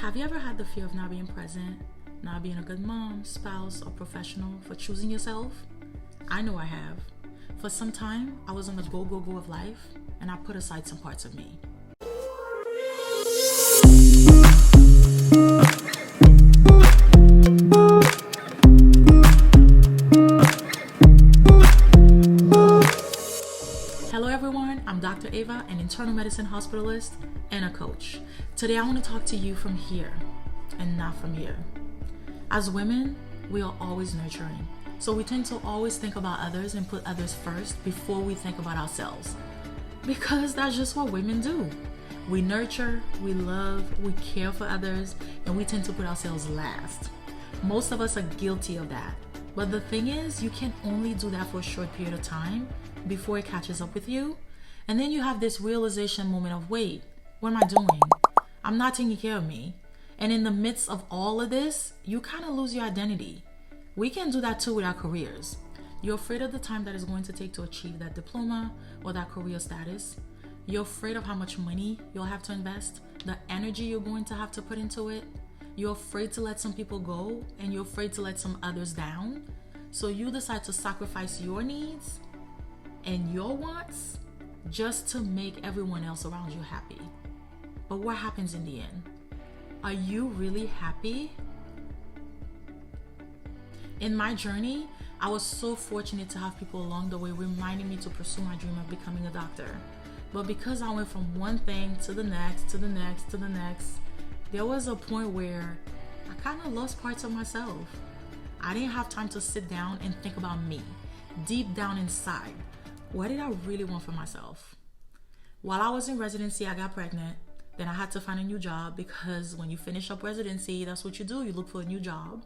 Have you ever had the fear of not being present, not being a good mom, spouse, or professional for choosing yourself? I know I have. For some time, I was on the go of life, and I put aside some parts of me. Hello everyone, I'm Dr. Eva, an internal medicine hospitalist and a coach. Today I want to talk to you from here and not from here. As women, we are always nurturing. So we tend to always think about others and put others first before we think about ourselves. Because that's just what women do. We nurture, we love, we care for others, and we tend to put ourselves last. Most of us are guilty of that. But the thing is, you can only do that for a short period of time before it catches up with you. And then you have this realization moment of, wait, what am I doing? I'm not taking care of me. And in the midst of all of this, you kind of lose your identity. We can do that too with our careers. You're afraid of the time that it's going to take to achieve that diploma or that career status. You're afraid of how much money you'll have to invest, the energy you're going to have to put into it. You're afraid to let some people go, and you're afraid to let some others down. So you decide to sacrifice your needs and your wants just to make everyone else around you happy. But what happens in the end? Are you really happy? In my journey, I was so fortunate to have people along the way reminding me to pursue my dream of becoming a doctor. But because I went from one thing to the next, to the next, to the next, there was a point where I kind of lost parts of myself. I didn't have time to sit down and think about me, deep down inside. What did I really want for myself? While I was in residency, I got pregnant. Then I had to find a new job because when you finish up residency, that's what you do. You look for a new job.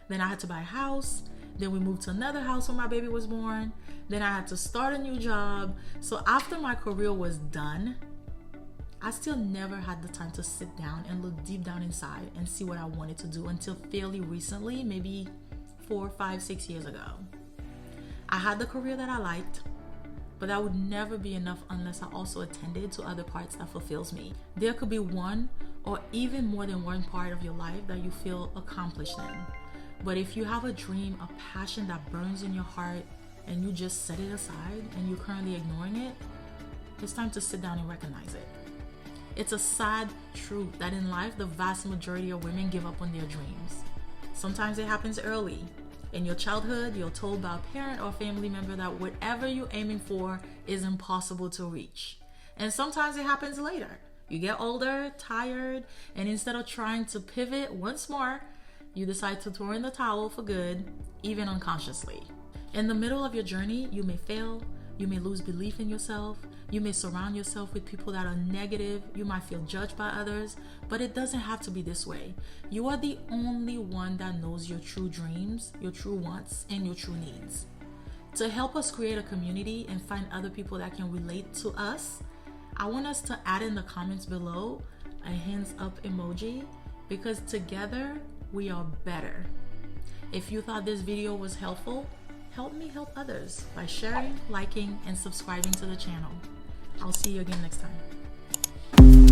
Then I had to buy a house. Then we moved to another house when my baby was born. Then I had to start a new job. So after my career was done, I still never had the time to sit down and look deep down inside and see what I wanted to do until fairly recently, maybe 4, 5, 6 years ago. I had the career that I liked, but that would never be enough unless I also attended to other parts that fulfills me. There could be one or even more than one part of your life that you feel accomplished in. But if you have a dream, a passion that burns in your heart, and you just set it aside and you're currently ignoring it, it's time to sit down and recognize it. It's a sad truth that in life, the vast majority of women give up on their dreams. Sometimes it happens early. In your childhood, you're told by a parent or family member that whatever you're aiming for is impossible to reach. And sometimes it happens later. You get older, tired, and instead of trying to pivot once more, you decide to throw in the towel for good, even unconsciously. In the middle of your journey, you may fail, you may lose belief in yourself, you may surround yourself with people that are negative, you might feel judged by others, but it doesn't have to be this way. You are the only one that knows your true dreams, your true wants, and your true needs. To help us create a community and find other people that can relate to us, I want us to add in the comments below a hands up emoji, because together we are better. If you thought this video was helpful, help me help others by sharing, liking, and subscribing to the channel. I'll see you again next time.